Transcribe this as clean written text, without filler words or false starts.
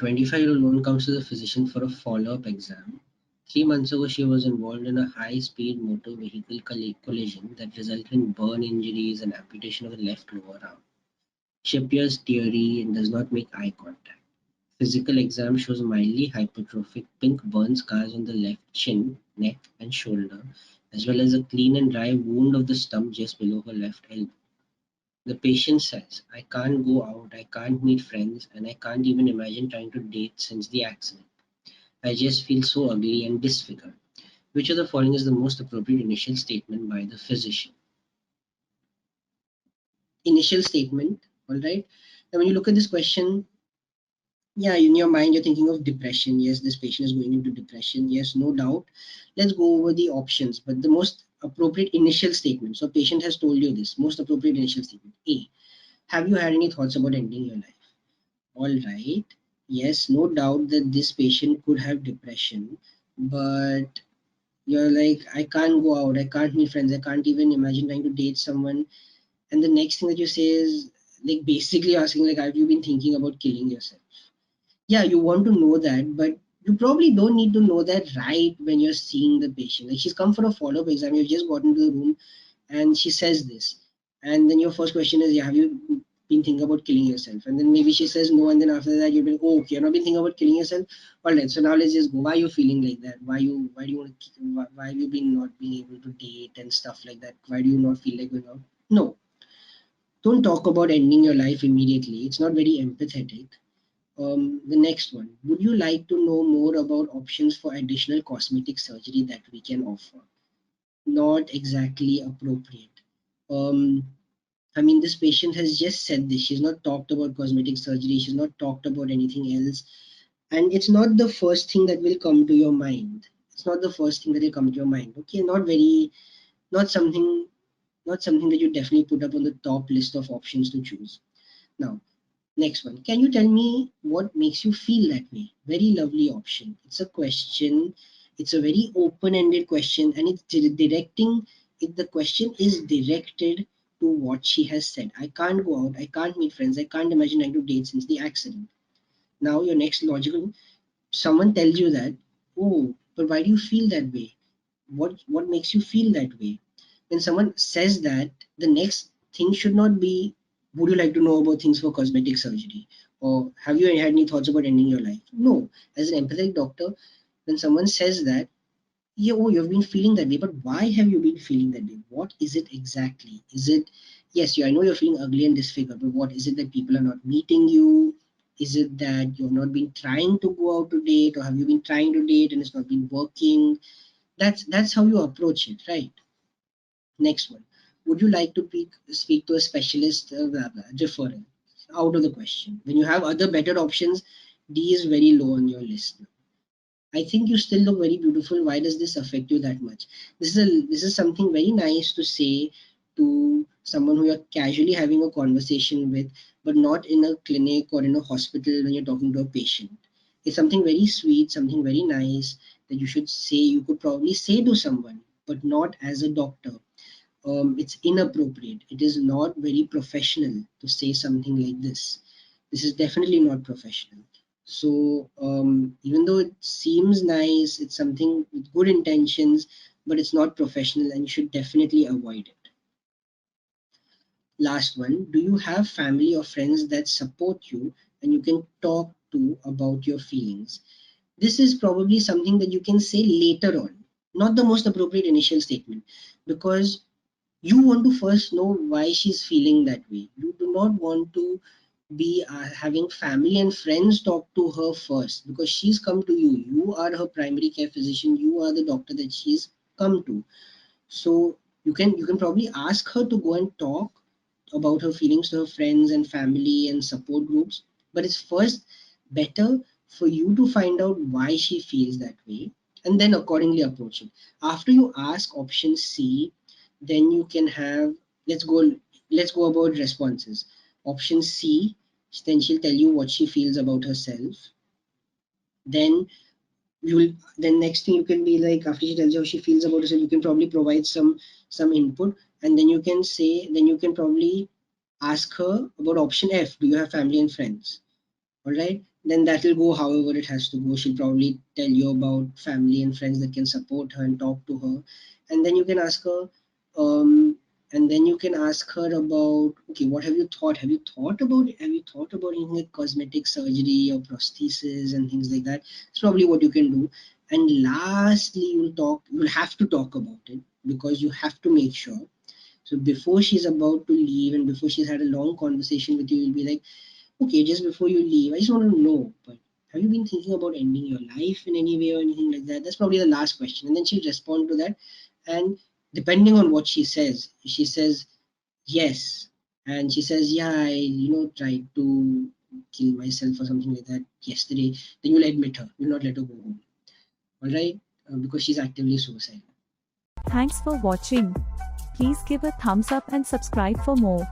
25-year-old woman comes to the physician for a follow-up exam. 3 months ago, she was involved in a high-speed motor vehicle collision that resulted in burn injuries and amputation of the left lower arm. She appears teary and does not make eye contact. Physical exam shows mildly hypertrophic pink burn scars on the left chin, neck, and shoulder, as well as a clean and dry wound of the stump just below her left elbow. The patient says, I can't go out, I can't meet friends, and I can't even imagine trying to date since the accident. I just feel so ugly and disfigured. Which of the following is the most appropriate initial statement by the physician? Initial statement, all right. Now, when you look at this question, yeah, in your mind, you're thinking of depression. Yes, this patient is going into depression. Yes, no doubt. Let's go over the options, but the most appropriate initial statement. So, patient has told you this most appropriate initial statement. A. Have you had any thoughts about ending your life? All right. Yes, no doubt that this patient could have depression, but you're like, I can't go out, I can't meet friends, I can't even imagine trying to date someone. And the next thing that you say is like basically asking, like, have you been thinking about killing yourself? Yeah, you want to know that, but you probably don't need to know that right when you're seeing the patient. Like she's come for a follow-up exam, you've just gotten to the room and she says this. And then your first question is, yeah, have you been thinking about killing yourself? And then maybe she says no, and then after that you'll be like, oh, okay, you're not been thinking about killing yourself. All right, so now let's just go. Why are you feeling like that? Why do you want to why have you been not being able to date and stuff like that? Why do you not feel like going out? No, don't talk about ending your life immediately. It's not very empathetic. The next one, would you like to know more about options for additional cosmetic surgery that we can offer? Not exactly appropriate. Um, I mean, this patient has just said this. She's not talked about cosmetic surgery. She's not talked about anything else. And it's not the first thing that will come to your mind. It's not the first thing that will come to your mind. Okay, not something, not something that you definitely put up on the top list of options to choose. Now, next one. Can you tell me what makes you feel that way? Very lovely option. It's a question. It's a very open-ended question, and it's directing. The question is directed to what she has said. I can't go out. I can't meet friends. I can't imagine trying to date since the accident. Now, your next logical. Someone tells you that. Oh, but why do you feel that way? What makes you feel that way? When someone says that, the next thing should not be, would you like to know about things for cosmetic surgery? Or have you had any thoughts about ending your life? No. As an empathetic doctor, when someone says that, yeah, oh, you've been feeling that way, but why have you been feeling that way? What is it exactly? Is it, yes, I know you're feeling ugly and disfigured, but what is it that people are not meeting you? Is it that you've not been trying to go out to date, or have you been trying to date and it's not been working? That's how you approach it, right? Next one. Would you like to speak to a specialist? Blah, blah, referral. Out of the question. When you have other better options, D is very low on your list. I think you still look very beautiful. Why does this affect you that much? This is something very nice to say to someone who you're casually having a conversation with, but not in a clinic or in a hospital when you're talking to a patient. It's something very sweet, something very nice that you should say. You could probably say to someone, but not as a doctor. It's inappropriate. It is not very professional to say something like this. This is definitely not professional. So even though it seems nice, it's something with good intentions, but it's not professional and you should definitely avoid it. Last one, do you have family or friends that support you and you can talk to about your feelings? This is probably something that you can say later on, not the most appropriate initial statement, because you want to first know why she's feeling that way. You do not want to be having family and friends talk to her first, because she's come to you. You are her primary care physician. You are the doctor that she's come to. So you can probably ask her to go and talk about her feelings to her friends and family and support groups. But it's first better for you to find out why she feels that way and then accordingly approach it. After you ask option C, then you can have, let's go about responses. Option C, then she'll tell you what she feels about herself. Then then next thing you can be like, after she tells you how she feels about herself, you can probably provide some input, and then you can say, then you can probably ask her about option F. Do you have family and friends? All right. then that will go however it has to go. She'll probably tell you about family and friends that can support her and talk to her. And then you can ask her, um, about, okay, what have you thought? Have you thought about anything like cosmetic surgery or prosthesis and things like that? It's probably what you can do. And lastly, you'll have to talk about it, because you have to make sure. So before she's about to leave and before she's had a long conversation with you, you'll be like, okay, just before you leave, I just want to know, but have you been thinking about ending your life in any way or anything like that? That's probably the last question. And then she'll respond to that. And depending on what she says, if she says yes, and she says, yeah, I, tried to kill myself or something like that yesterday, then you'll admit her. You'll not let her go home. All right? Because she's actively suicidal. Thanks for watching. Please give a thumbs up and subscribe for more.